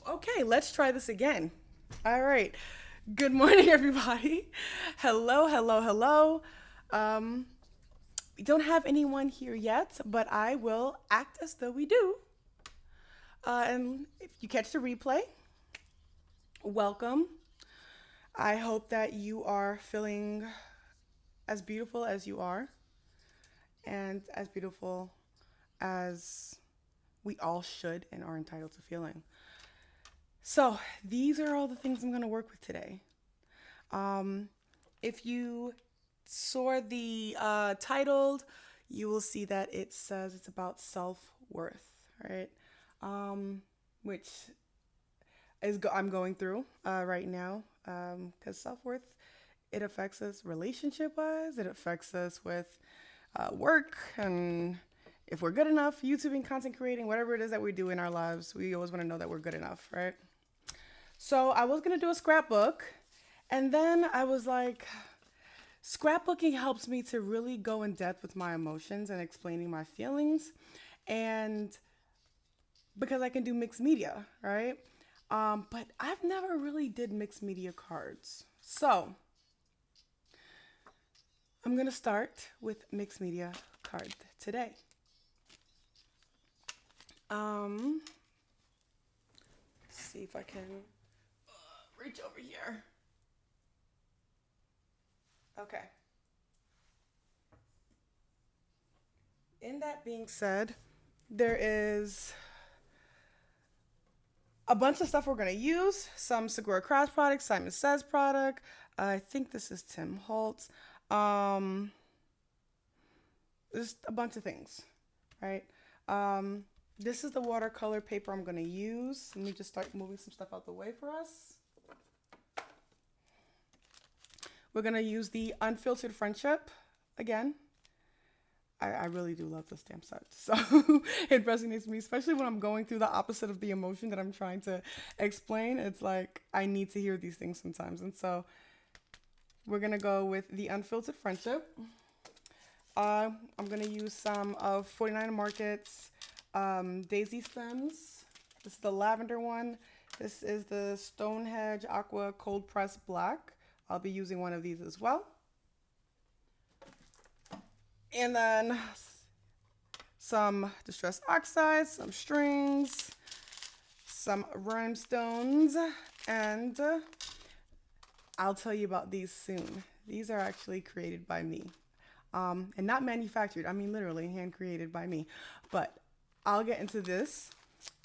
Okay, let's try this again. All right. Good morning, everybody. Hello, hello, hello. Um, we don't have anyone here yet, but I will act as though we do. And if you catch the replay, welcome. I hope that you are feeling as beautiful as you are and as beautiful as we all should and are entitled to feeling. So, these are all the things I'm going to work with today. Um, if you saw the titled, you will see that it says it's about self worth, right? Which I'm going through right now because self worth it affects us relationship wise, it affects us with work and if we're good enough, YouTubing, content creating, whatever it is that we do in our lives, we always want to know that we're good enough, right? So I was gonna do a scrapbook, and then I was like, scrapbooking helps me to really go in depth with my emotions and explaining my feelings, and because I can do mixed media, right? But I've never really did mixed media cards, so I'm gonna start with mixed media card today. Um, see if I can reach over here. Okay. In that being said, there is a bunch of stuff we're going to use. Some Segura Cross products, Simon Says product. I think this is Tim Holtz. Um, just a bunch of things, right? This is the watercolor paper I'm going to use. Let me just start moving some stuff out the way for us. We're going to use the Unfiltered Friendship again. I really do love the stamp set. So it resonates with me, especially when I'm going through the opposite of the emotion that I'm trying to explain. It's like I need to hear these things sometimes. And so we're going to go with the Unfiltered Friendship. I'm going to use some of 49 Market's Daisy Stems. This is the lavender one. This is the Stonehenge Aqua Cold Press Black. I'll be using one of these as well. And then some distress oxides, some strings, some rhinestones, and I'll tell you about these soon. These are actually created by me and not manufactured. I mean, literally hand created by me. But I'll get into this.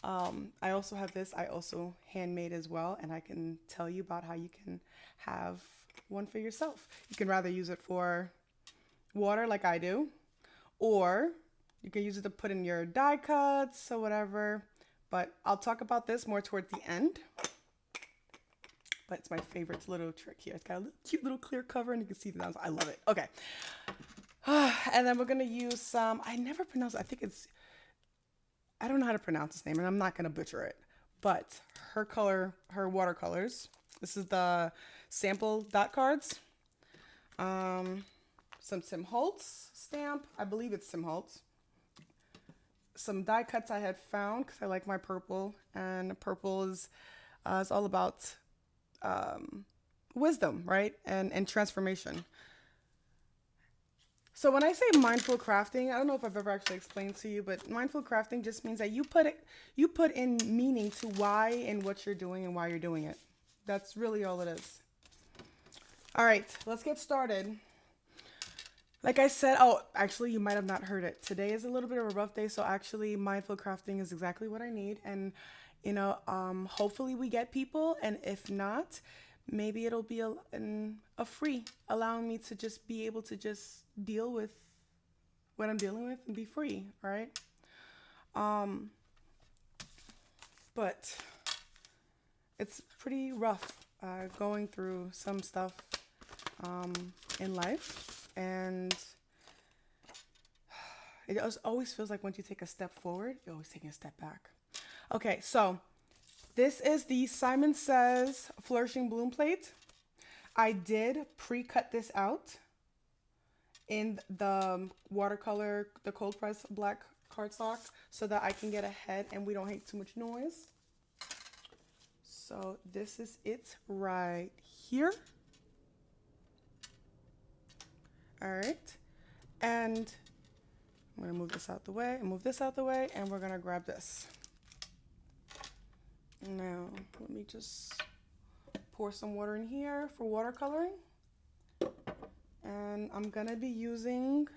I also have this. I also handmade as well, and I can tell you about how you can have one for yourself. You can rather use it for water like I do, or you can use it to put in your die cuts or whatever, but I'll talk about this more towards the end. But it's my favorite little trick here. It's got a cute little clear cover and you can see the nozzle. I love it. Okay. And then we're going to use some, I never pronounce it. I don't know how to pronounce this name and I'm not going to butcher it, but her watercolors. This is the sample dot cards. Some Tim Holtz stamp. I believe it's Tim Holtz. Some die cuts I had found because I like my purple, and purple is all about wisdom, right? And transformation. So when I say mindful crafting, I don't know if I've ever actually explained to you, but mindful crafting just means that you put in meaning to why and what you're doing and why you're doing it. That's really all it is. All right, let's get started. Like I said, actually, you might have not heard it. Today is a little bit of a rough day, so actually, mindful crafting is exactly what I need. And, hopefully we get people, and if not, maybe it'll be a free, allowing me to just be able to just deal with what I'm dealing with and be free, right? But it's pretty rough going through some stuff in life. And it always feels like once you take a step forward, you're always taking a step back. Okay, so this is the Simon Says Flourishing Bloom Plate. I did pre-cut this out in the watercolor, the cold press black cardstock, so that I can get ahead and we don't make too much noise. So this is it right here. All right. And I'm gonna move this out the way and move this out the way, and we're gonna grab this. Now, let me just pour some water in here for watercoloring. And I'm gonna be using,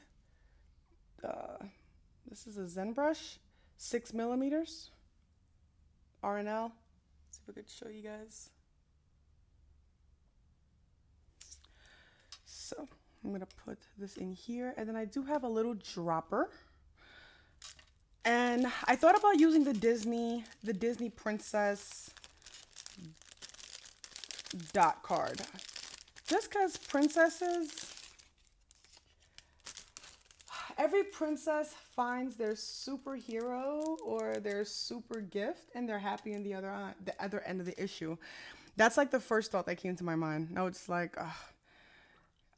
this is a Zen brush, 6 millimeters, R&L. See if I could show you guys. So I'm gonna put this in here, and then I do have a little dropper. And I thought about using the Disney princess dot card. Just because princesses, every princess finds their superhero or their super gift, and they're happy in the other end of the issue. That's like the first thought that came to my mind. No, it's like,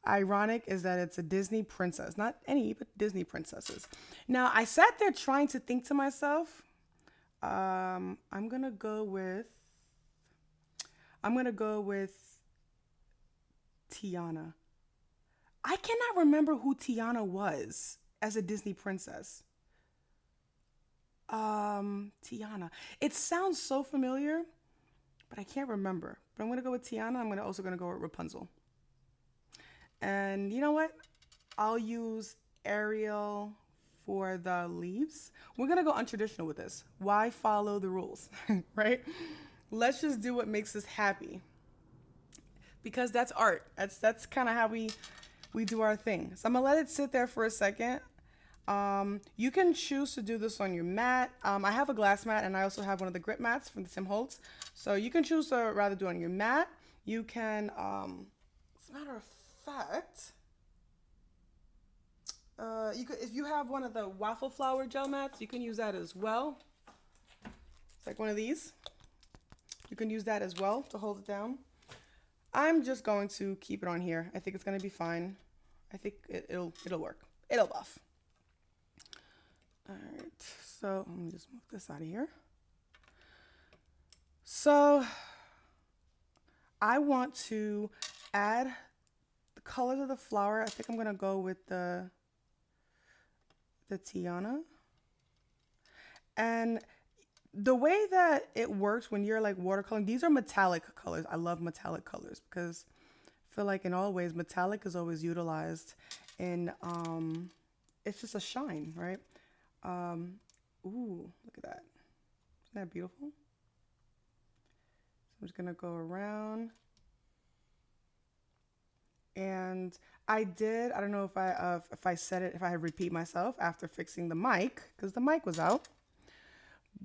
ironic is that it's a Disney princess, not any, but Disney princesses. Now, I sat there trying to think to myself, I'm gonna go with Tiana. I cannot remember who Tiana was as a Disney princess. Tiana. It sounds so familiar, but I can't remember. But I'm gonna go with Tiana. I'm also gonna go with Rapunzel. And you know what? I'll use Ariel for the leaves. We're gonna go untraditional with this. Why follow the rules, right? Let's just do what makes us happy. Because that's art. That's kind of how we do our thing. So I'm gonna let it sit there for a second. You can choose to do this on your mat. I have a glass mat, and I also have one of the grip mats from the Tim Holtz. So you can choose to rather do it on your mat. You can, as a matter of fact, you could, if you have one of the waffle flower gel mats, you can use that as well. It's like one of these. You can use that as well to hold it down. I'm just going to keep it on here. I think it's gonna be fine. I think it'll work. It'll buff. All right, so let me just move this out of here. So I want to add the colors of the flower. I think I'm gonna go with the Tiana. And the way that it works when you're like watercoloring, these are metallic colors. I love metallic colors because I feel like in all ways, metallic is always utilized in, it's just a shine, right? Ooh, look at that. Isn't that beautiful? So I'm just gonna go around. And I don't know if I said it, if I repeat myself after fixing the mic, because the mic was out.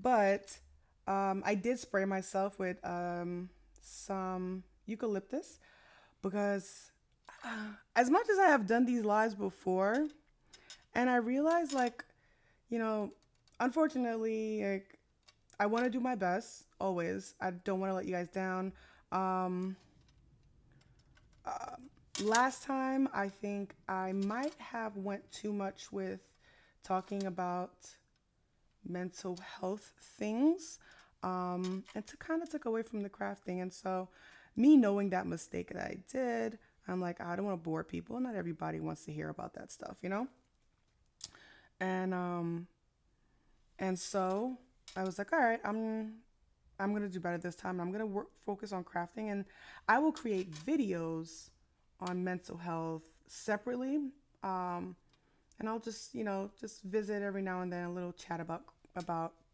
But I did spray myself with some eucalyptus because as much as I have done these lives before, and I realized, like, you know, unfortunately, like, I want to do my best always. I don't want to let you guys down. Last time, I think I might have went too much with talking about mental health things, and kind of took away from the crafting. And so me knowing that mistake that I did, I'm like, I don't want to bore people. Not everybody wants to hear about that stuff, you know? And so I was like, all right, I'm going to do better this time. I'm going to focus on crafting, and I will create videos on mental health separately. And I'll just, just visit every now and then, a little chat about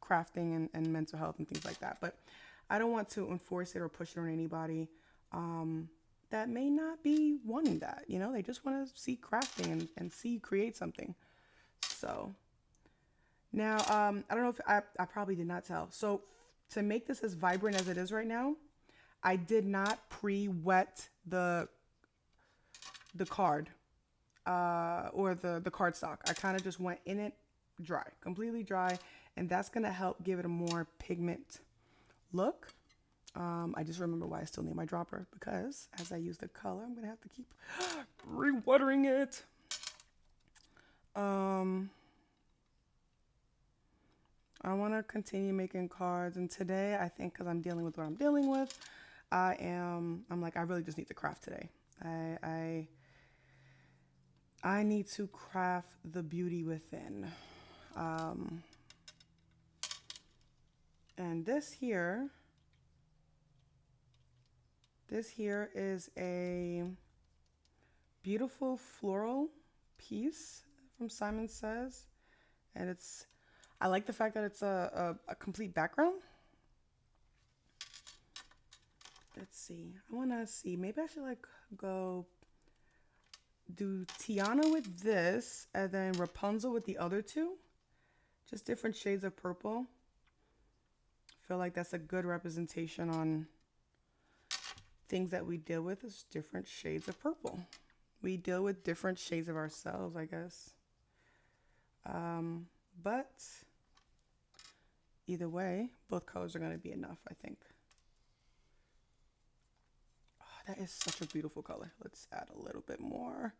crafting and mental health and things like that. But I don't want to enforce it or push it on anybody that may not be wanting that. They just want to see crafting and see you create something. So now, I don't know if I probably did not tell. So to make this as vibrant as it is right now, I did not pre-wet the card or the cardstock. I kind of just went in it dry, completely dry, and that's going to help give it a more pigment look. I just remember why I still need my dropper, because as I use the color, I'm going to have to keep re-watering it. I want to continue making cards. And today, I think because I'm dealing with what I'm dealing with, I'm like, I really just need to craft today. I, I need to craft the beauty within. And this here is a beautiful floral piece from Simon Says. And I like the fact that it's a complete background. Let's see. I want to see. Maybe I should like go do Tiana with this and then Rapunzel with the other two. Just different shades of purple. I feel like that's a good representation on things that we deal with is different shades of purple. We deal with different shades of ourselves, I guess. But either way, both colors are going to be enough, I think. Oh, that is such a beautiful color. Let's add a little bit more.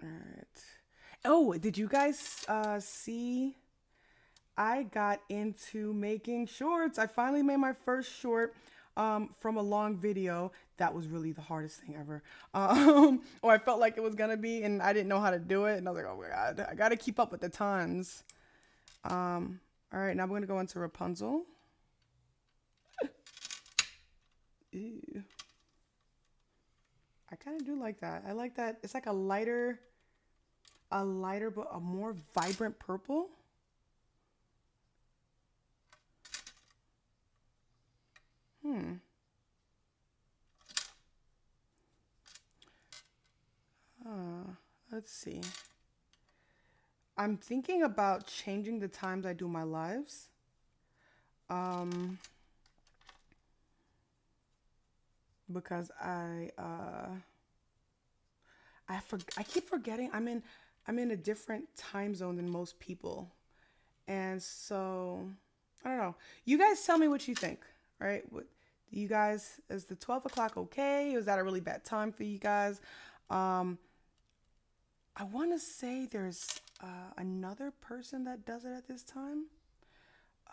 All right. Oh, did you guys see? I got into making shorts. I finally made my first short from a long video. That was really the hardest thing ever. Or I felt like it was gonna be, and I didn't know how to do it. And I was like, oh my God, I gotta keep up with the times. All right, now we're gonna go into Rapunzel. Ew. I kind of do like that. I like that. It's like a lighter but a more vibrant purple. Let's see. I'm thinking about changing the times I do my lives. Because I keep forgetting I'm in a different time zone than most people. And so I don't know. You guys tell me what you think, right? What you guys, is the 12 o'clock okay? Is that a really bad time for you guys? I want to say there's another person that does it at this time.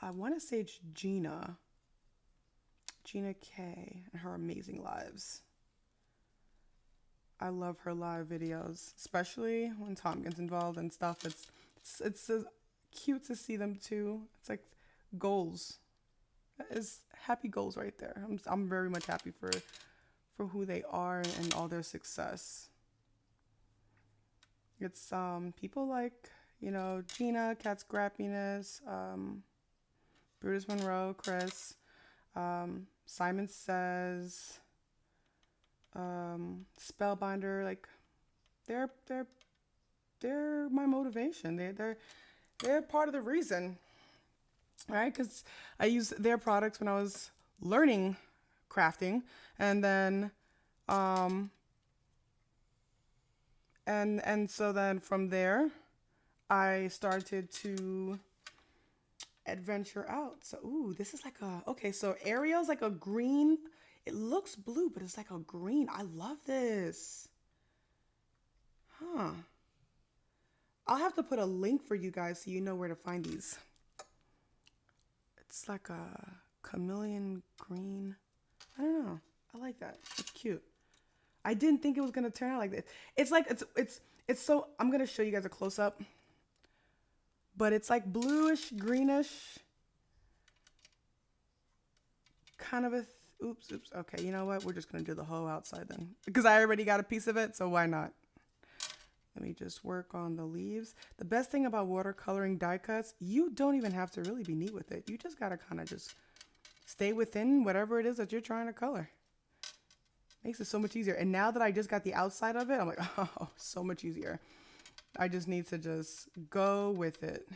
I want to say it's Gina K and her amazing lives. I love her live videos, especially when Tom gets involved and stuff. It's so cute to see them too. It's like goals. That is happy goals right there. I'm very much happy for who they are and all their success. It's people like, Gina, Cat Scrappiness, Brutus Monroe, Chris, Simon Says, Spellbinder. Like they're my motivation. They're part of the reason, right? Because I used their products when I was learning crafting, and then and so then from there I started to adventure out. So this is like so Ariel's like a green. It looks blue, but it's like a green. I love this. I'll have to put a link for you guys so you know where to find these. It's like a chameleon green. I don't know. I like that. It's cute. I didn't think it was gonna turn out like this. It's like it's so. I'm gonna show you guys a close up. But it's like bluish, greenish, kind of a. Oops. Okay, you know what? We're just gonna do the whole outside then, because I already got a piece of it. So why not? Let me just work on the leaves. The best thing about watercoloring die cuts, you don't even have to really be neat with it. You just gotta kind of just stay within whatever it is that you're trying to color. Makes it so much easier. And now that I just got the outside of it, I'm like, oh, so much easier. I just need to just go with it.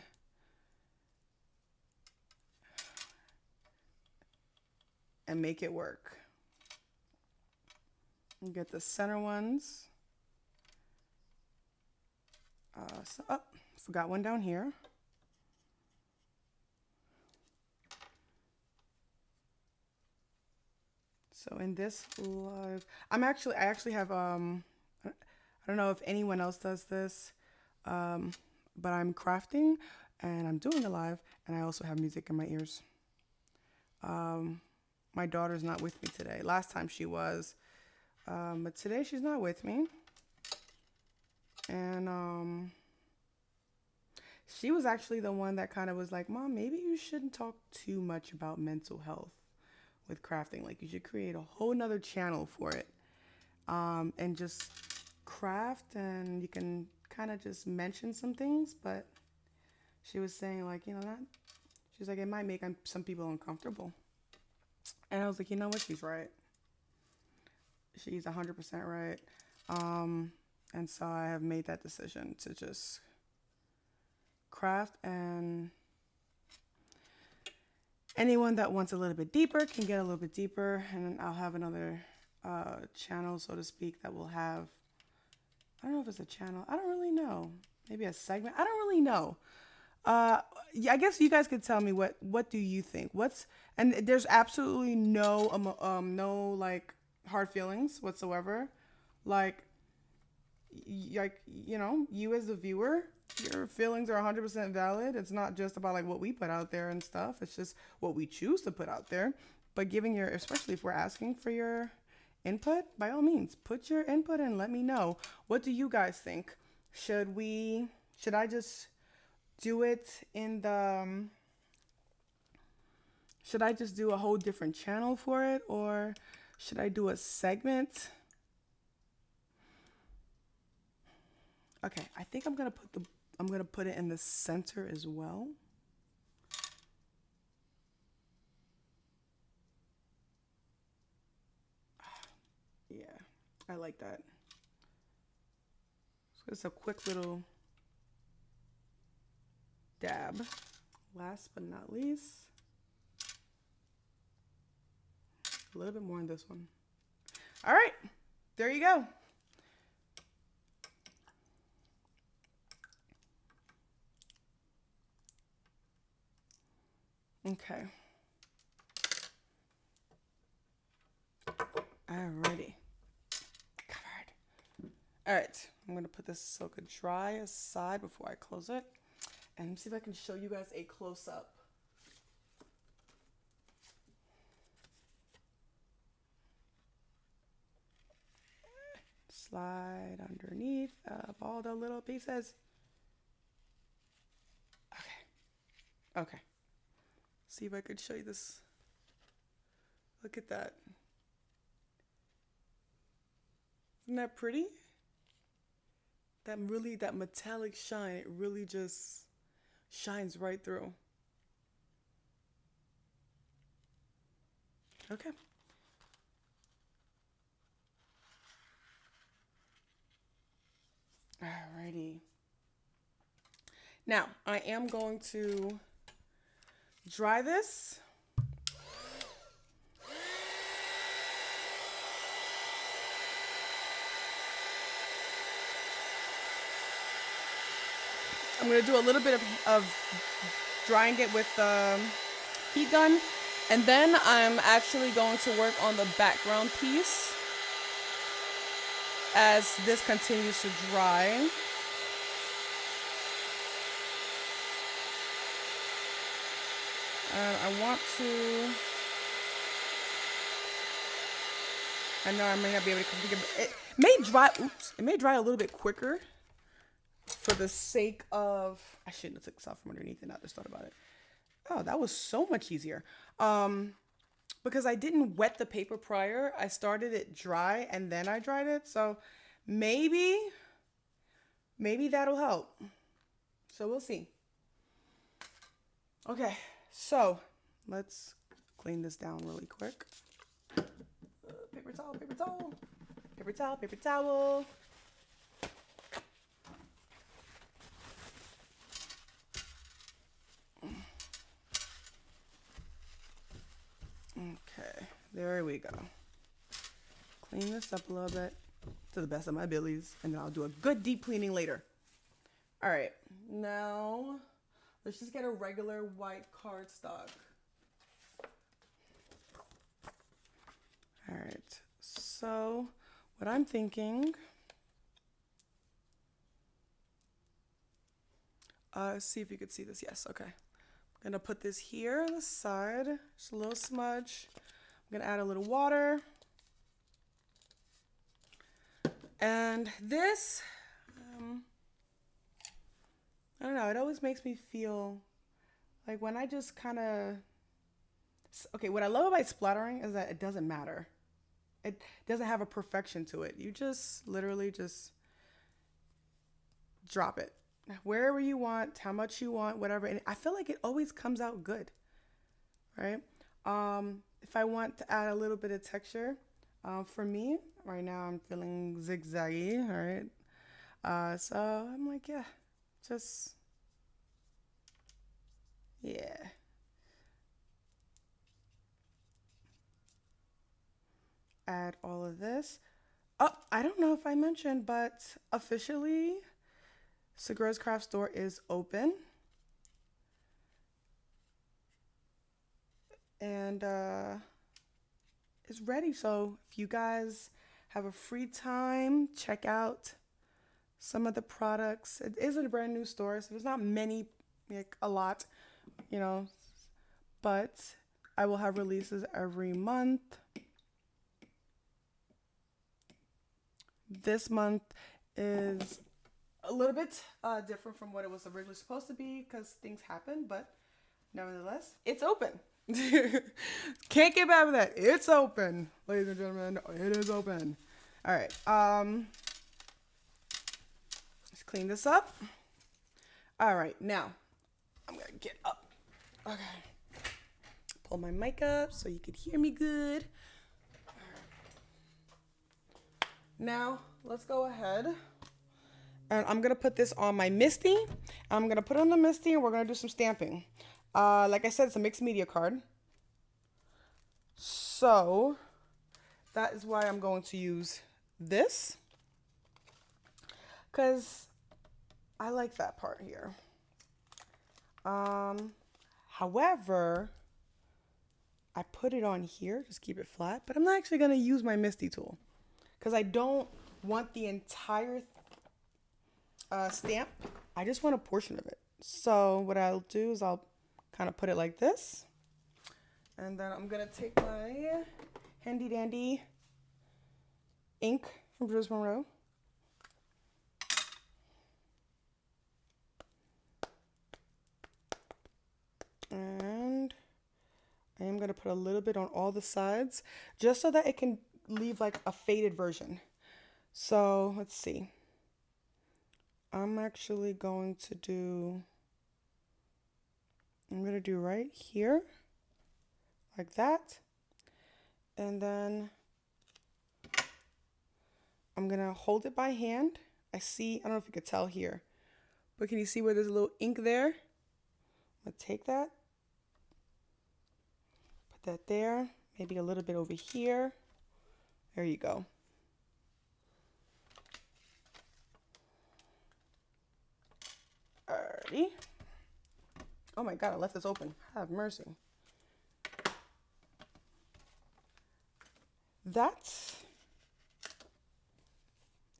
And make it work. And get the center ones. Forgot one down here. So in this live, I actually have, I don't know if anyone else does this, but I'm crafting and I'm doing a live and I also have music in my ears. My daughter's not with me today. Last time she was, but today she's not with me. And she was actually the one that kind of was like, Mom, maybe you shouldn't talk too much about mental health with crafting. Like, you should create a whole nother channel for it, and just craft, and you can kind of just mention some things. But she was saying, like, that she's like, it might make some people uncomfortable. And I was like, you know what? She's right. She's 100% right. And so I have made that decision to just craft, and anyone that wants a little bit deeper can get a little bit deeper, and then I'll have another channel, so to speak, that will have, I don't know if it's a channel, I don't really know, maybe a segment, I don't really know. Yeah, I guess you guys could tell me what do you think? And there's absolutely no like hard feelings whatsoever. Like you as the viewer, your feelings are 100% valid. It's not just about like what we put out there and stuff. It's just what we choose to put out there. But especially if we're asking for your input, by all means, put your input in. Let me know. What do you guys think? Should I just do it in the, should I just do a whole different channel for it, or should I do a segment? Okay, I think I'm gonna put it in the center as well. Yeah, I like that. So it's a quick little dab. Last but not least, a little bit more on this one. All right, there you go. Okay. Alrighty. Covered. All right, I'm gonna put this so it could dry aside before I close it, and see if I can show you guys a close-up. Slide underneath of all the little pieces. Okay. See if I could show you this. Look at that. Isn't that pretty? That metallic shine, it really just shines right through. Okay. Alrighty. Now, I am going to dry this. I'm going to do a little bit of drying it with the heat gun, and then I'm actually going to work on the background piece as this continues to dry. And I know I may not be able to configure, it may dry a little bit quicker for the sake of, I shouldn't have took this off from underneath and I just thought about it. Oh, that was so much easier. Because I didn't wet the paper prior. I started it dry and then I dried it. So maybe that'll help. So we'll see. Okay, so let's clean this down really quick. Paper towel, paper towel, paper towel, paper towel. Okay, there we go. Clean this up a little bit to the best of my abilities, and then I'll do a good deep cleaning later. All right, now let's just get a regular white cardstock. All So what I'm thinking, see if you could see this. Yes, okay. I'm gonna put this here on the side, just a little smudge. I'm gonna add a little water. And this, I don't know, it always makes me feel like when I just kind of, okay, what I love about splattering is that it doesn't matter. It doesn't have a perfection to it. You just literally just drop it wherever you want, how much you want, whatever. And I feel like it always comes out good, right? If I want to add a little bit of texture, for me, right now I'm feeling zigzaggy, all right? So I'm like, yeah, just, yeah. Add all of this. Oh, I don't know if I mentioned, but officially, Segura's craft store is open. And is ready. So if you guys have a free time, check out some of the products. It is a brand new store, so there's not many, like a lot, you know, but I will have releases every month. This month is a little bit different from what it was originally supposed to be because things happen, but nevertheless, it's open. Can't get back with that. It's open, ladies and gentlemen. It is open. All right. Let's clean this up. All right. Now, I'm gonna get up. Okay. Pull my mic up so you could hear me good. All right. Now, let's go ahead. And I'm gonna put this on my Misty. I'm gonna put it on the Misty, and we're gonna do some stamping. Like I said, it's a mixed media card. So that is why I'm going to use this. Because I like that part here. However, I put it on here, just keep it flat. But I'm not actually going to use my Misty tool. Because I don't want the entire stamp. I just want a portion of it. So what I'll do is I'll kind of put it like this. And then I'm going to take my handy dandy ink from Bruce Monroe. And I am going to put a little bit on all the sides just so that it can leave like a faded version. So let's see. I'm actually going to do right here, like that. And then I'm gonna hold it by hand. I don't know if you could tell here, but can you see where there's a little ink there? I'm gonna take that, put that there, maybe a little bit over here. There you go. Alrighty. Oh my God, I left this open. Have mercy. That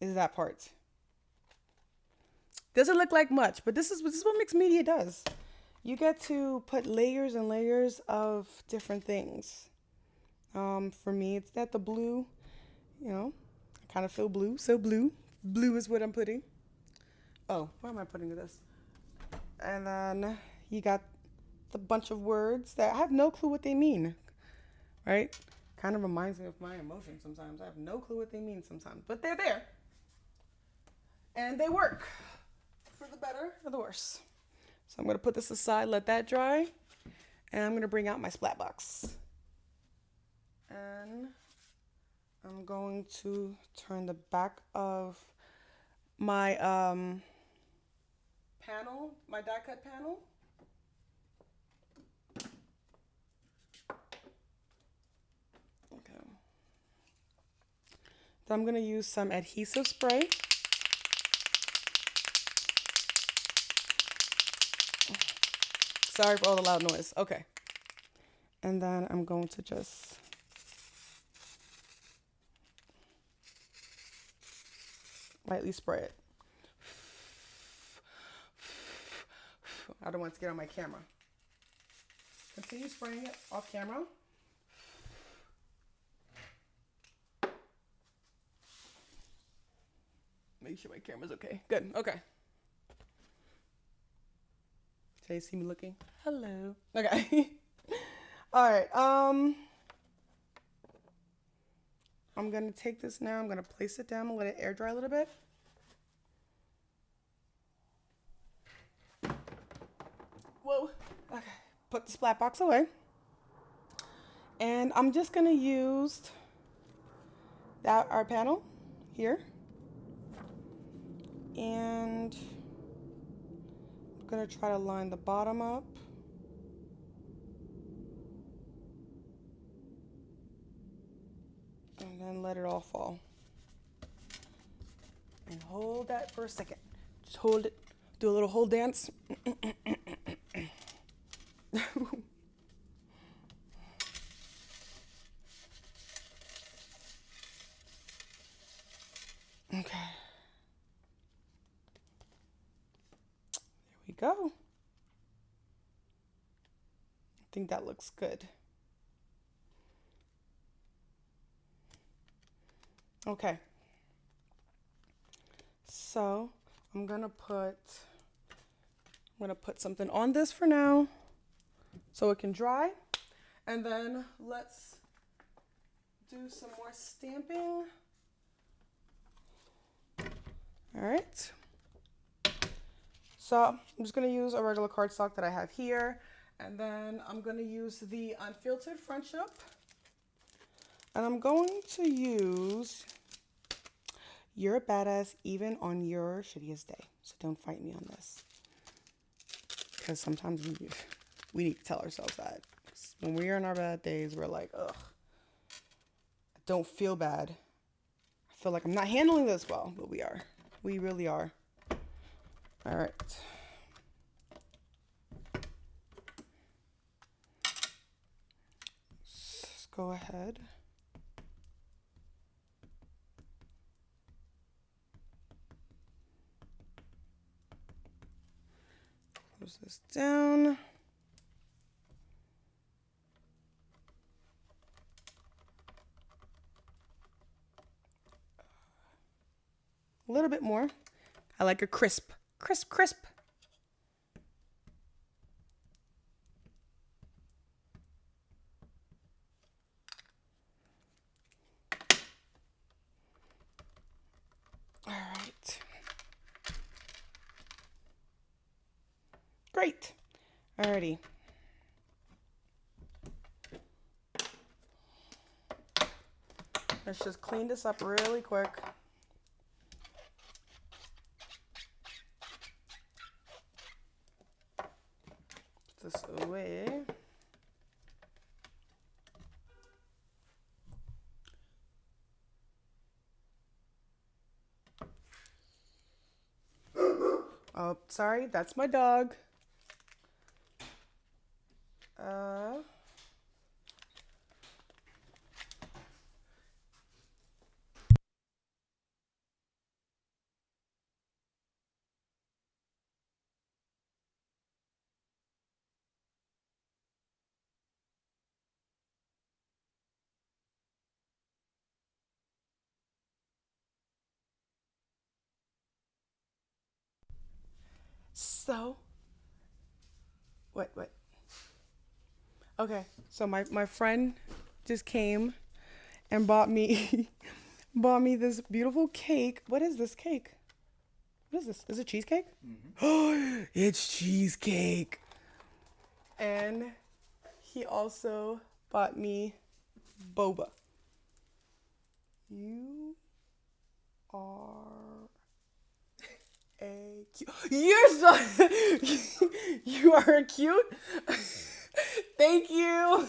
is that part. Doesn't look like much, but this is what mixed media does. You get to put layers and layers of different things. For me, it's that the blue, you know, I kind of feel blue. So blue is what I'm putting. Oh, where am I putting this? And then you got the bunch of words that I have no clue what they mean, right? Kind of reminds me of my emotions sometimes. I have no clue what they mean sometimes, but they're there. And they work for the better or the worse. So I'm going to put this aside, let that dry, and I'm going to bring out my splat box. And I'm going to turn the back of my panel, my die cut panel. Okay. Then I'm going to use some adhesive spray. Sorry for all the loud noise. Okay. And then I'm going to just Lightly spray it. I don't want it to get on my camera. Continue spraying it off camera. Make sure my camera's okay. Good. Okay. So you see me looking? Hello. Okay. All right. I'm gonna take this now. I'm gonna place it down and let it air dry a little bit. Whoa. Okay. Put the splat box away. And I'm just gonna use our panel here. And I'm gonna try to line the bottom up. And then let it all fall. And hold that for a second. Just hold it. Do a little hold dance. Okay. There we go. I think that looks good. Okay. So I'm gonna put something on this for now so it can dry. And then let's do some more stamping. All right. So I'm just gonna use a regular cardstock that I have here. And then I'm gonna use the Unfiltered Friendship. And I'm going to use You're a Badass Even on Your Shittiest Day. So don't fight me on this. Because sometimes we need to tell ourselves that. When we're in our bad days, we're like, ugh, I don't feel bad. I feel like I'm not handling this well, but we are. We really are. All right. Let's go ahead. Close this down. A little bit more. I like a crisp. Crisp, crisp. All right. Great. Alrighty. Let's just clean this up really quick. Put this away. Oh, sorry, that's my dog. So, what? Okay, so my friend just came and bought me bought me this beautiful cake. What is this cake? What is this? Is it cheesecake? Mm-hmm. It's cheesecake. And he also bought me boba. You are a cute. You're so. You are cute. Thank you.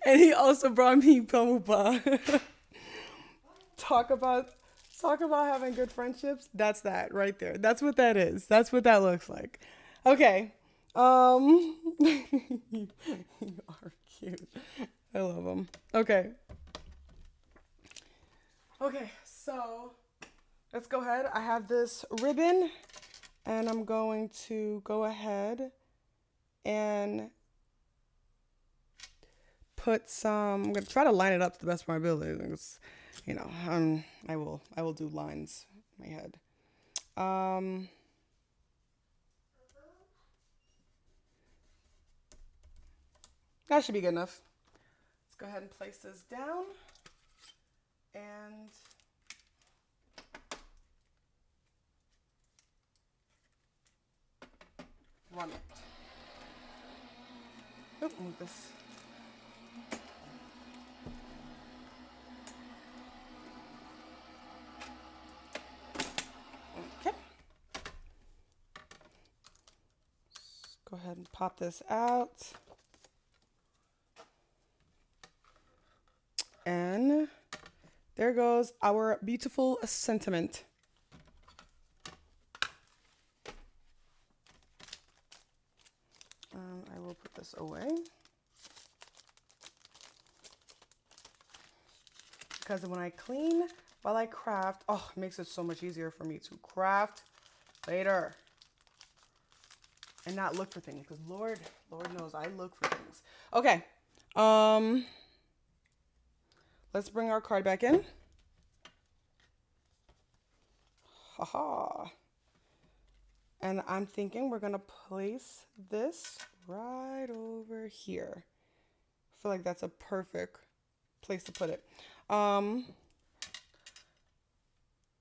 And he also brought me boba. Talk about having good friendships. That's that right there. That's what that is. That's what that looks like. Okay. You are cute. I love them. Okay. Okay, so let's go ahead. I have this ribbon and I'm going to go ahead and put some, I'm going to try to line it up to the best of my ability. It's, I will do lines in my head. That should be good enough. Let's go ahead and place this down and run it. Oh, move this. Okay. Let's go ahead and pop this out. And there goes our beautiful sentiment. I will put this away. Because when I clean while I craft, it makes it so much easier for me to craft later. And not look for things. Because Lord knows I look for things. Okay. Let's bring our card back in. Haha. And I'm thinking we're going to place this right over here. I feel like that's a perfect place to put it.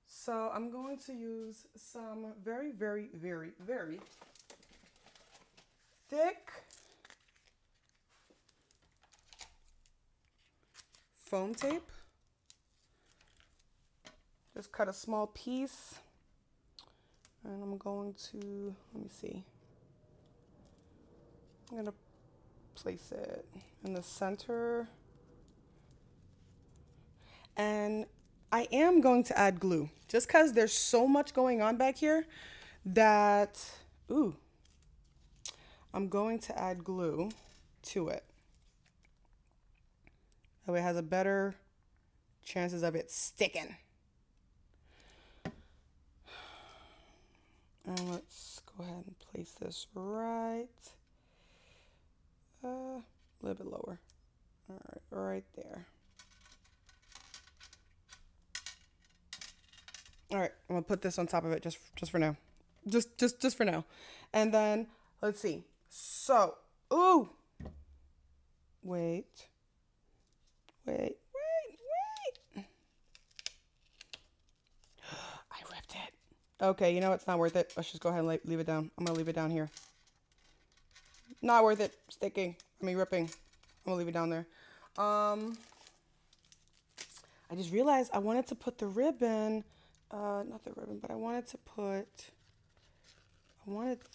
So I'm going to use some very, very, very, very thick foam tape. Just cut a small piece. And I'm going to, let me see. I'm going to place it in the center. And I am going to add glue just because there's so much going on back here that, I'm going to add glue to it. That way it has a better chances of it sticking. And let's go ahead and place this right, a little bit lower. All right, right there. All right, I'm gonna put this on top of it just for now, just for now. And then let's see. So, wait. I ripped it. Okay, you know it's not worth it. Let's just go ahead and leave it down. I'm gonna leave it down here. Not worth it. Sticking. Ripping. I'm gonna leave it down there. I just realized I wanted to put the ribbon, not the ribbon, but I wanted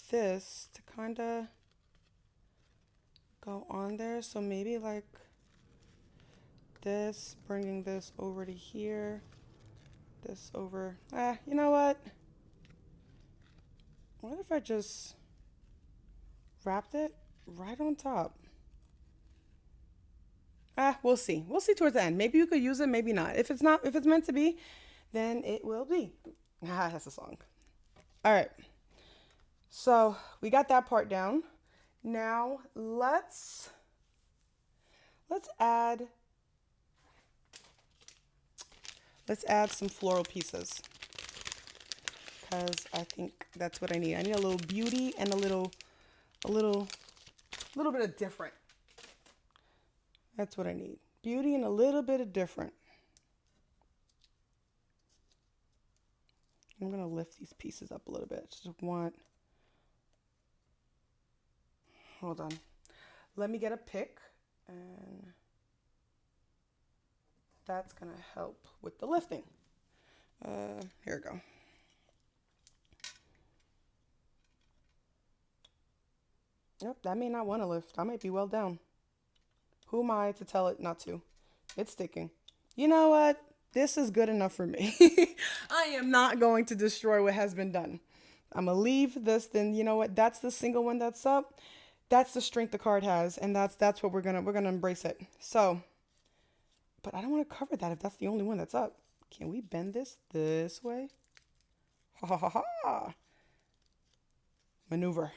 this to kind of go on there. So maybe like this, bringing this over to here, this over. You know what? What if I just wrapped it right on top? We'll see. We'll see towards the end. Maybe you could use it, maybe not. If it's meant to be, then it will be. That's a song. All right. So we got that part down. Now let's add some floral pieces, because I think that's what I need. I need a little beauty and a little bit of different. That's what I need. Beauty and a little bit of different. I'm going to lift these pieces up a little bit. Hold on. Let me get a pick, and that's going to help with the lifting. Here we go. Yep, that may not want to lift. I might be well down. Who am I to tell it not to? It's sticking. You know what? This is good enough for me. I am not going to destroy what has been done. I'm going to leave this. Then you know what? That's the single one that's up. That's the strength the card has. And that's what we're going to embrace it. So, but I don't want to cover that if that's the only one that's up. Can we bend this way? Ha ha ha ha. Maneuver.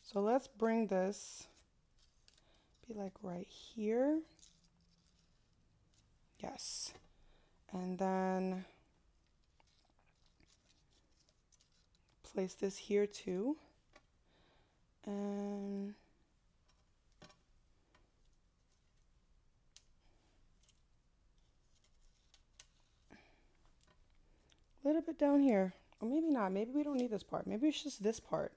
So let's bring this, be like right here. Yes. And then place this here too. And a little bit down here. Or maybe not. Maybe we don't need this part. Maybe it's just this part.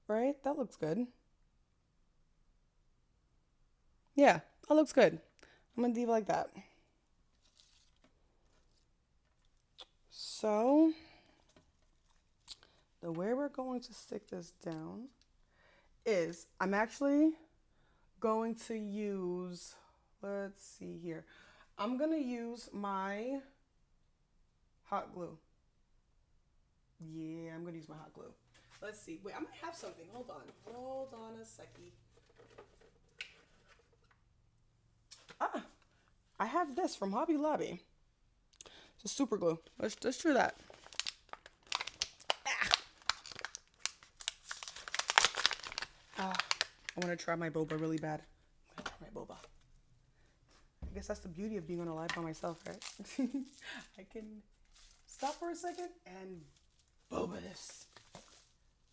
Right? That looks good. Yeah, that looks good. I'm going to leave it like that. So, the way we're going to stick this down is I'm actually going to use, let's see here. I'm going to use my hot glue. Yeah, I'm going to use my hot glue. Let's see. Wait, I might have something. Hold on a second. I have this from Hobby Lobby. It's a super glue. Let's try that. I want to try my boba really bad. I'm going to try my boba. I guess that's the beauty of being on a live by myself, right? I can stop for a second and boba this.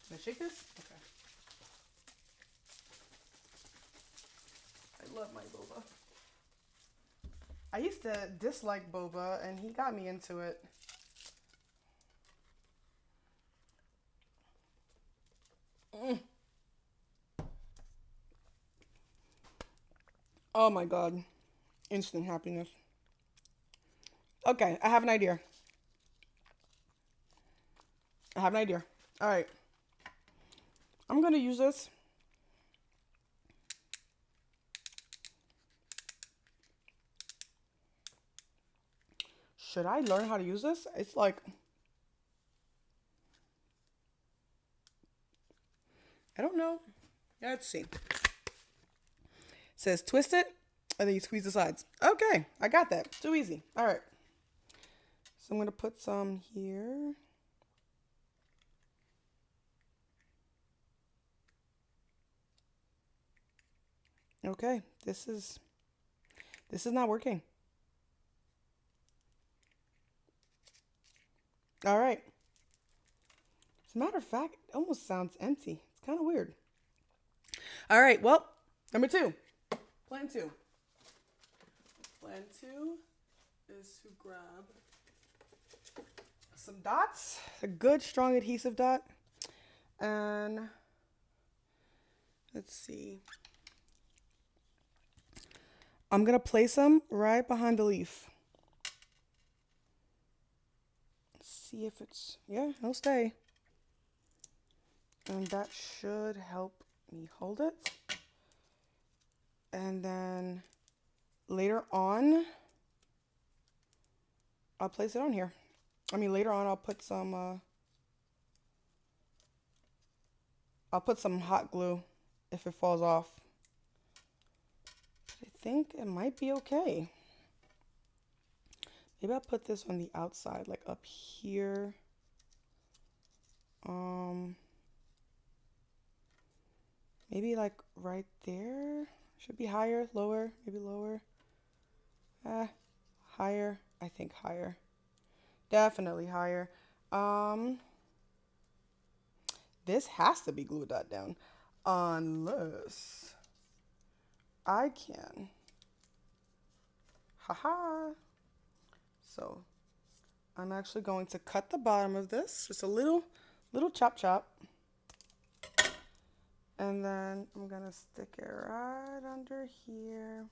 Can I shake this? Okay. I love my boba. I used to dislike boba, and he got me into it. Oh my God. Instant happiness. Okay, I have an idea. All right. I'm going to use this. Should I learn how to use this? It's like, I don't know. Let's see. It says twist it, and then you squeeze the sides. Okay, I got that. Too easy. All right. So I'm going to put some here. Okay, this is not working. All right. As a matter of fact, it almost sounds empty. It's kind of weird. All right, well, number 2. Plan 2. Plan 2 is to grab some dots, a good strong adhesive dot, and let's see. I'm going to place them right behind the leaf. See if it's, yeah, it'll stay. And that should help me hold it. And then later on, I'll place it on here. Later on I'll put some hot glue if it falls off. I think it might be okay. Maybe I'll put this on the outside, like up here. Maybe like right there. Should be higher, lower, maybe lower. Higher. I think higher. Definitely higher. This has to be glued that down. Unless I can. Haha. So I'm actually going to cut the bottom of this. Just a little chop. And then I'm going to stick it right under here.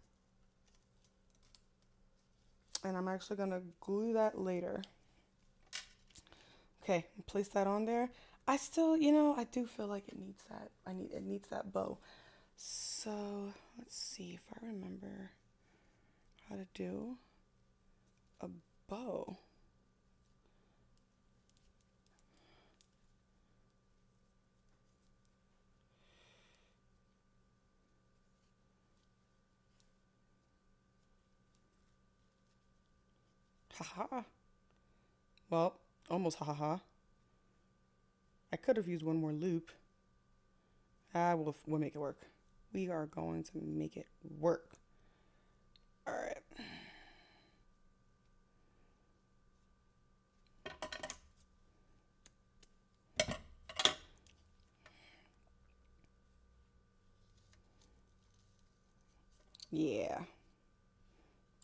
And I'm actually going to glue that later. Okay, place that on there. I still, I do feel like it needs that. It needs that bow. So let's see if I remember how to do a bow. Haha. Well, almost ha ha ha. I could have used one more loop. We'll make it work. We are going to make it work. All right. Yeah.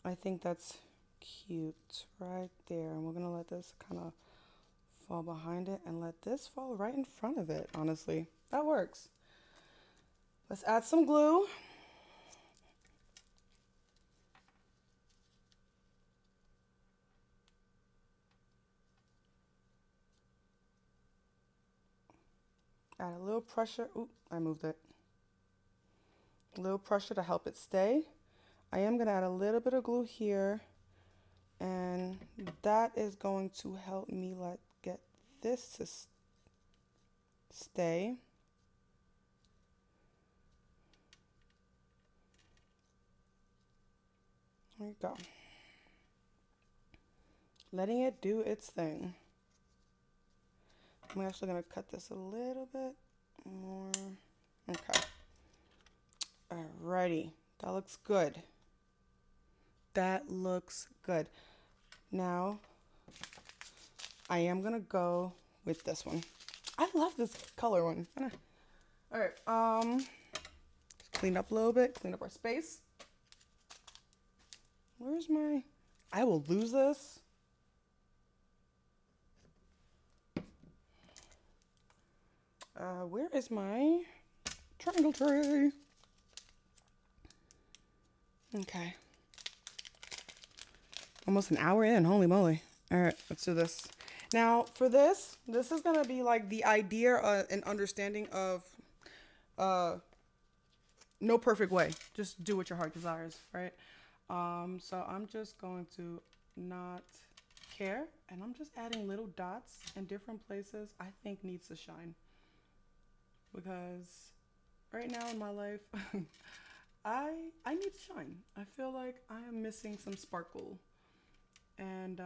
I think that's cute right there. And we're going to let this kind of fall behind it and let this fall right in front of it, honestly. That works. Let's add some glue. Add a little pressure. Oop, I moved it. A little pressure to help it stay. I am going to add a little bit of glue here. And that is going to help me get this to stay. There you go. Letting it do its thing. I'm actually going to cut this a little bit more. Okay. Alrighty. That looks good. That looks good. Now, I am going to go with this one. I love this color one. Alright. Just clean up a little bit. Clean up our space. Where's my... I will lose this. Where is my triangle tray? Okay. Almost an hour in, holy moly. All right, let's do this. Now for this is gonna be like the idea and understanding of no perfect way. Just do what your heart desires, right? So I'm just going to not care, and I'm just adding little dots in different places I think needs to shine. Because right now in my life, I need to shine. I feel like I am missing some sparkle. And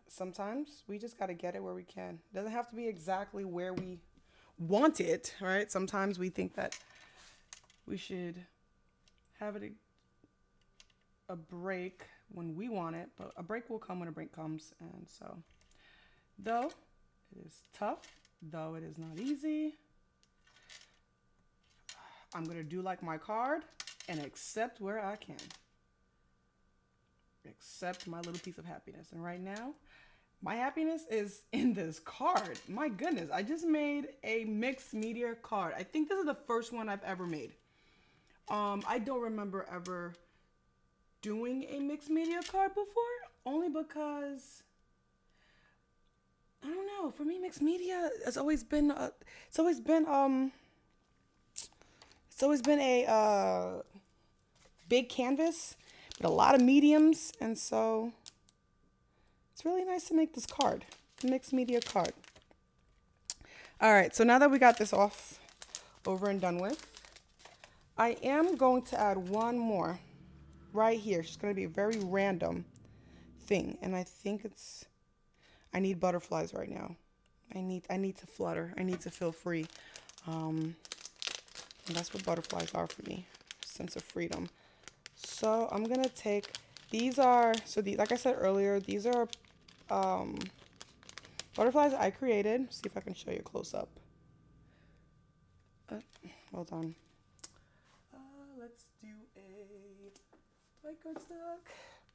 sometimes we just got to get it where we can. It doesn't have to be exactly where we want it, right? Sometimes we think that we should have it a break when we want it, but a break will come when a break comes. And so, though it is tough, though it is not easy, I'm going to do like my card and accept where I can. Accept my little piece of happiness. And right now, my happiness is in this card. My goodness, I just made a mixed media card. I think this is the first one I've ever made. I don't remember ever doing a mixed media card before, only because I don't know. For me, mixed media has always been a big canvas with a lot of mediums, and so it's really nice to make this card, mixed media card. All right, so now that we got this off, over and done with, I am going to add one more right here. It's going to be a very random thing, and I think I need butterflies right now. I need to flutter. I need to feel free. And that's what butterflies are for me, sense of freedom. So I'm gonna take, like I said earlier, these are butterflies I created. See if I can show you a close up. Hold on. Let's do a white cardstock.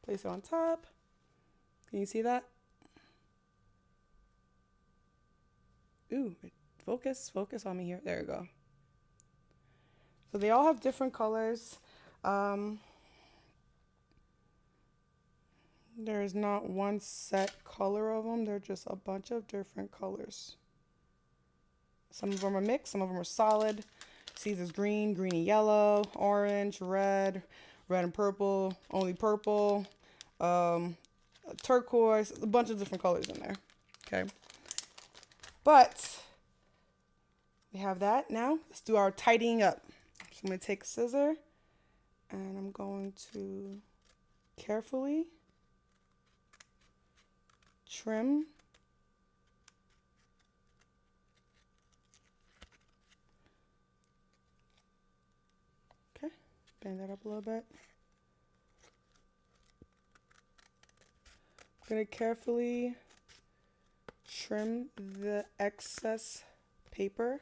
Place it on top. Can you see that? Ooh, focus on me here. There you go. So they all have different colors. There's not one set color of them. They're just a bunch of different colors. Some of them are mixed. Some of them are solid. See, there's green, green and yellow, orange, red and purple, only purple, turquoise, a bunch of different colors in there. Okay. But we have that now. Let's do our tidying up. So I'm going to take a scissor and I'm going to carefully trim. Okay, bend that up a little bit. I'm going to carefully trim the excess paper.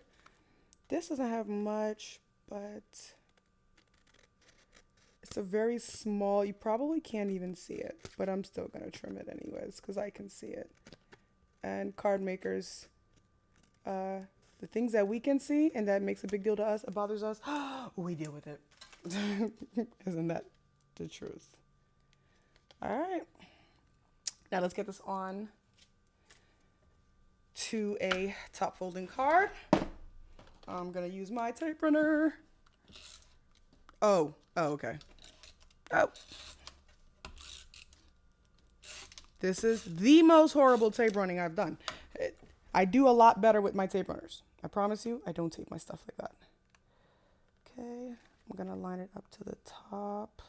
This doesn't have much, but it's a very small, you probably can't even see it, but I'm still going to trim it anyways because I can see it. And card makers, the things that we can see and that makes a big deal to us, it bothers us, we deal with it. Isn't that the truth? All right. Now let's get this on to a top folding card. I'm going to use my tape runner. Oh, okay. Oh. This is the most horrible tape running I've done. I do a lot better with my tape runners. I promise you, I don't tape my stuff like that. Okay, I'm going to line it up to the top.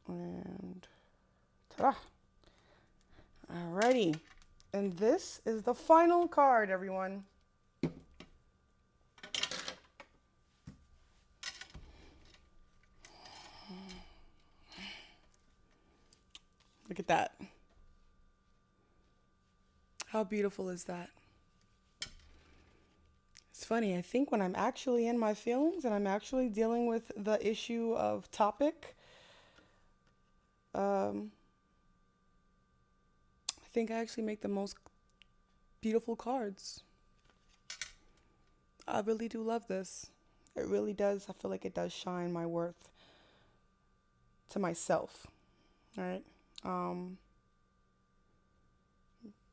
And ta-da! Alrighty. And this is the final card, everyone. Look at that. How beautiful is that? It's funny, I think when I'm actually in my feelings and I'm actually dealing with the issue of topic, I think I actually make the most beautiful cards. I really do love this. It really does. I feel like it does shine my worth to myself. All right.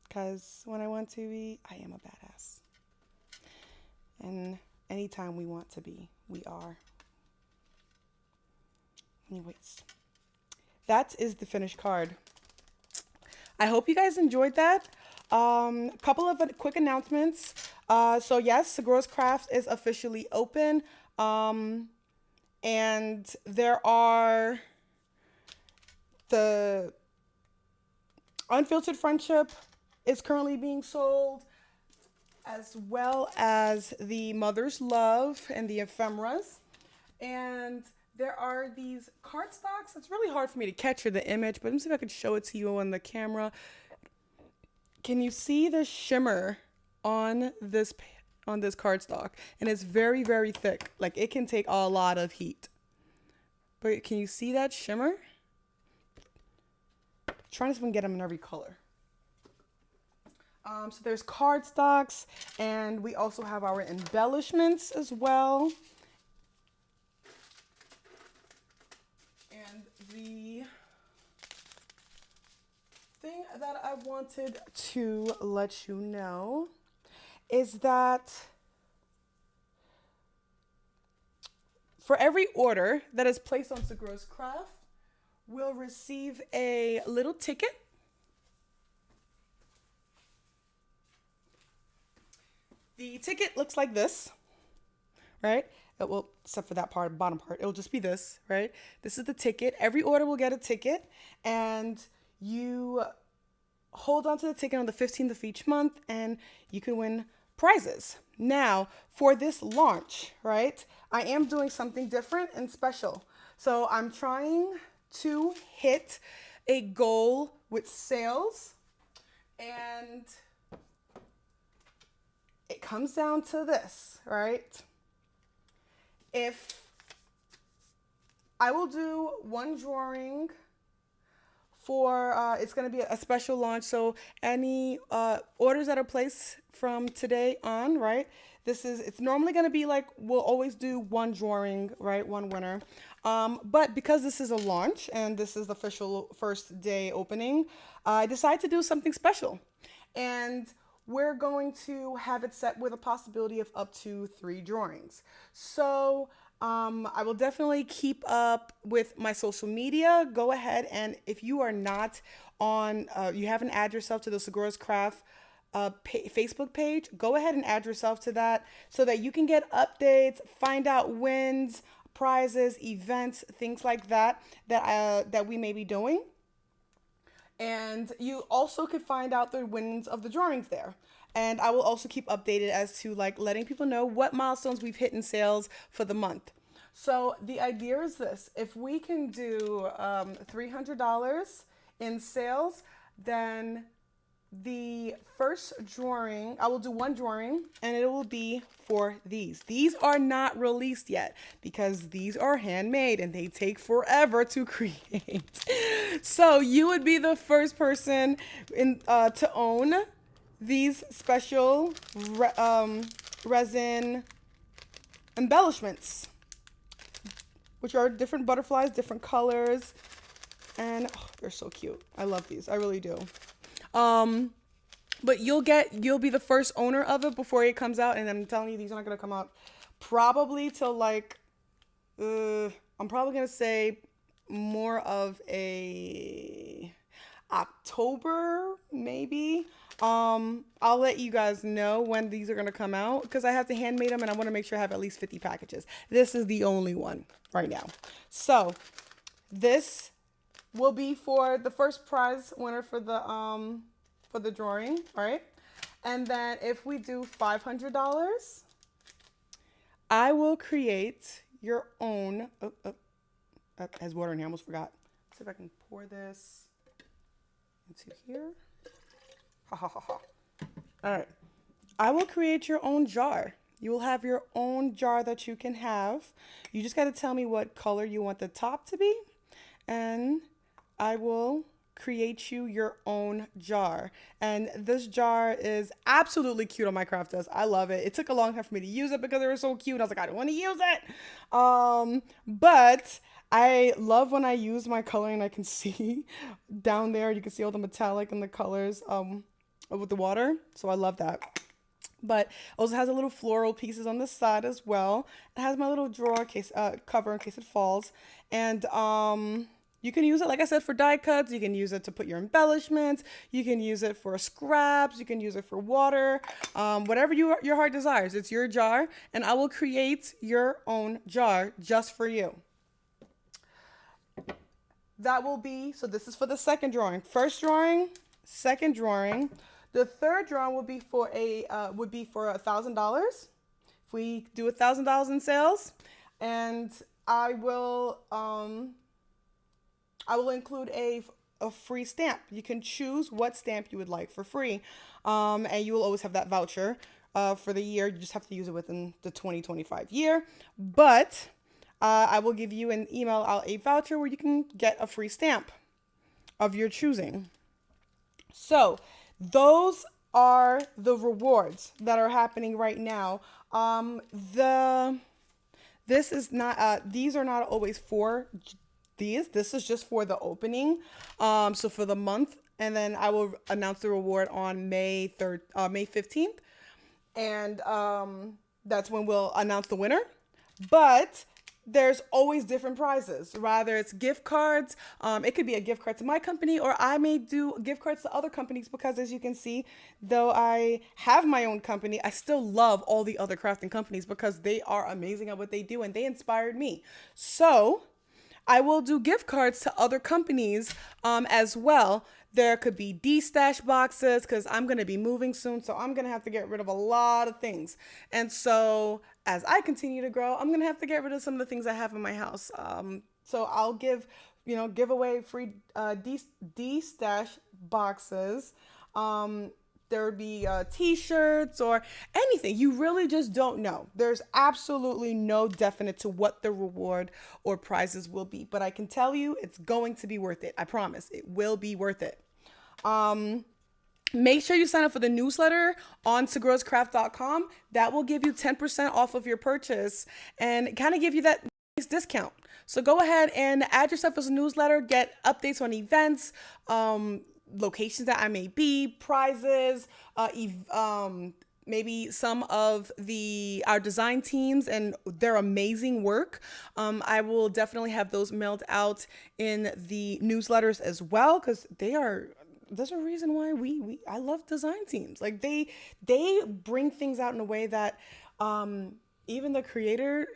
Because when I want to be, I am a badass. And anytime we want to be, we are. Anyways, that is the finished card. I hope you guys enjoyed that. Couple of quick announcements. So yes, Segura's Craft is officially open. And there are the Unfiltered Friendship is currently being sold, as well as the Mother's Love and the Ephemeras. And there are these cardstocks. It's really hard for me to capture the image, but let me see if I could show it to you on the camera. Can you see the shimmer on this cardstock? And it's very, very thick. Like, it can take a lot of heat. But can you see that shimmer? I'm trying to see if we can get them in every color. So there's cardstocks, and we also have our embellishments as well. And the thing that I wanted to let you know is that for every order that is placed on Segura's Craft, we'll receive a little ticket. The ticket looks like this, right? It will, except for that part, bottom part, it'll just be this, right? This is the ticket. Every order will get a ticket, and you hold on to the ticket on the 15th of each month, and you can win prizes. Now, for this launch, right, I am doing something different and special. So I'm trying to hit a goal with sales, and it comes down to this, right? If I will do one drawing for, it's going to be a special launch. So any orders that are placed from today on, right? It's normally going to be like, we'll always do one drawing, right? One winner. But because this is a launch and this is the official first day opening, I decided to do something special. And we're going to have it set with a possibility of up to 3 drawings. So I will definitely keep up with my social media. Go ahead, and if you are not on, you haven't added yourself to the Segura's Craft Facebook page, go ahead and add yourself to that so that you can get updates, find out wins, prizes, events, things like that that we may be doing. And you also could find out the winnings of the drawings there. And I will also keep updated as to like letting people know what milestones we've hit in sales for the month. So the idea is this: if we can do $300 in sales, then the first drawing, I will do one drawing, and it will be for these. These are not released yet because these are handmade and they take forever to create. So you would be the first person to own these special resin embellishments, which are different butterflies, different colors, and they're so cute. I love these. I really do. But you'll be the first owner of it before it comes out, and I'm telling you, these are not gonna come out probably till like I'm probably gonna say more of a October maybe. I'll let you guys know when these are gonna come out because I have to handmade them and I want to make sure I have at least 50 packages. This is the only one right now. So this will be for the first prize winner for the drawing, all right? And then if we do $500, I will create your own. Has water in here. I almost forgot. Let's see if I can pour this into here. Ha ha ha ha. All right. I will create your own jar. You will have your own jar that you can have. You just got to tell me what color you want the top to be, and I will create you your own jar. And this jar is absolutely cute on my craft desk. I love it. It took a long time for me to use it because they were so cute. I was like, I don't want to use it. But I love when I use my coloring. I can see down there, you can see all the metallic and the colors with the water. So I love that. But also has a little floral pieces on the side as well. It has my little drawer case cover in case it falls. And you can use it, like I said, for die cuts. You can use it to put your embellishments. You can use it for scraps. You can use it for water. Whatever your heart desires. It's your jar, and I will create your own jar just for you. That will be, so this is for the second drawing. First drawing, second drawing. The third drawing would be for $1,000. If we do $1,000 in sales, and I will include a free stamp. You can choose what stamp you would like for free, and you will always have that voucher for the year. You just have to use it within the 2025 year. But I will give you an email out a voucher where you can get a free stamp of your choosing. So those are the rewards that are happening right now. These are not always for these. This is just for the opening. So for the month, and then I will announce the reward on May 15th. And that's when we'll announce the winner. But there's always different prizes. Rather it's gift cards. It could be a gift card to my company, or I may do gift cards to other companies because, as you can see, though I have my own company, I still love all the other crafting companies because they are amazing at what they do and they inspired me. So I will do gift cards to other companies as well. There could be de-stash boxes because I'm going to be moving soon. So I'm going to have to get rid of a lot of things. And so as I continue to grow, I'm going to have to get rid of some of the things I have in my house. So I'll give away free de-stash boxes. There would be t-shirts or anything. You really just don't know. There's absolutely no definite to what the reward or prizes will be. But I can tell you it's going to be worth it. I promise it will be worth it. Make sure you sign up for the newsletter on segurascraft.com. That will give you 10% off of your purchase and kind of give you that nice discount. So go ahead and add yourself as a newsletter, get updates on events, locations that I may be, prizes, maybe some of our design teams and their amazing work. I will definitely have those mailed out in the newsletters as well, because there's a reason why I love design teams. Like they bring things out in a way that even the creator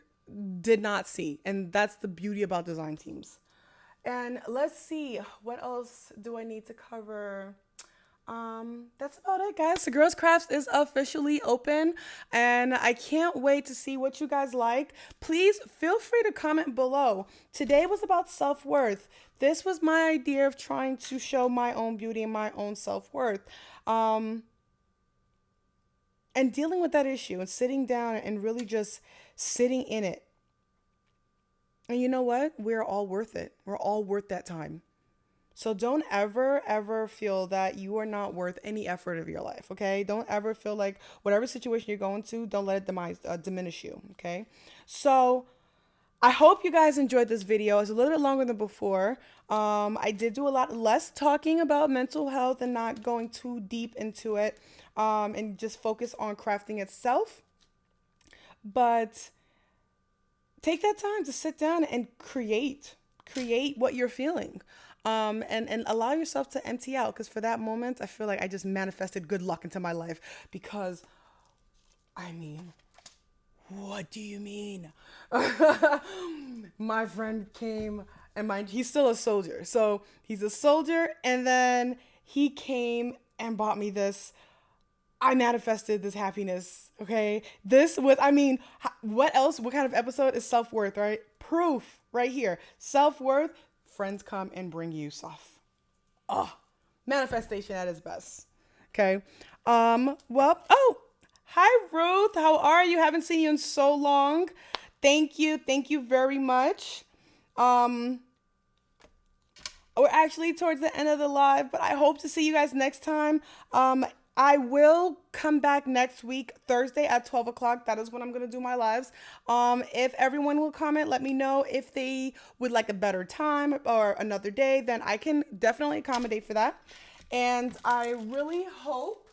did not see. And that's the beauty about design teams. And let's see, what else do I need to cover? That's about it, guys. The Girls Crafts is officially open, and I can't wait to see what you guys like. Please feel free to comment below. Today was about self-worth. This was my idea of trying to show my own beauty and my own self-worth. And dealing with that issue and sitting down and really just sitting in it. And you know what? We're all worth it. We're all worth that time. So don't ever, ever feel that you are not worth any effort of your life, okay? Don't ever feel like whatever situation you're going to, don't let it diminish you, okay? So I hope you guys enjoyed this video. It's a little bit longer than before. I did do a lot less talking about mental health and not going too deep into it, and just focus on crafting itself. But take that time to sit down and create what you're feeling. And allow yourself to empty out, because for that moment, I feel like I just manifested good luck into my life. Because, I mean, what do you mean? My friend came, and he's still a soldier. So he's a soldier, and then he came and bought me this. I manifested this happiness, okay? What else? What kind of episode is self-worth, right? Proof right here. Self-worth. Friends come and bring you stuff. Manifestation at its best. Okay. Hi Ruth. How are you? Haven't seen you in so long. Thank you. Thank you very much. We're actually towards the end of the live, but I hope to see you guys next time. I will come back next week, Thursday at 12 o'clock. That is when I'm going to do my lives. If everyone will comment, let me know if they would like a better time or another day, then I can definitely accommodate for that. And I really hope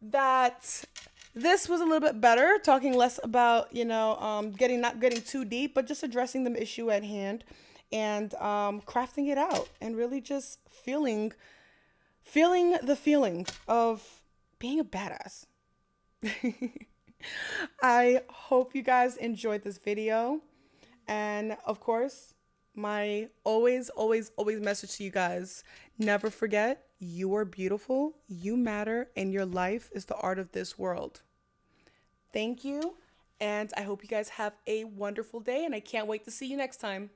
that this was a little bit better, talking less about, not getting too deep, but just addressing the issue at hand and crafting it out and really just feeling the feeling of being a badass. I hope you guys enjoyed this video. And of course, my always message to you guys, never forget, you are beautiful, you matter, and your life is the art of this world. Thank you. And I hope you guys have a wonderful day, and I can't wait to see you next time.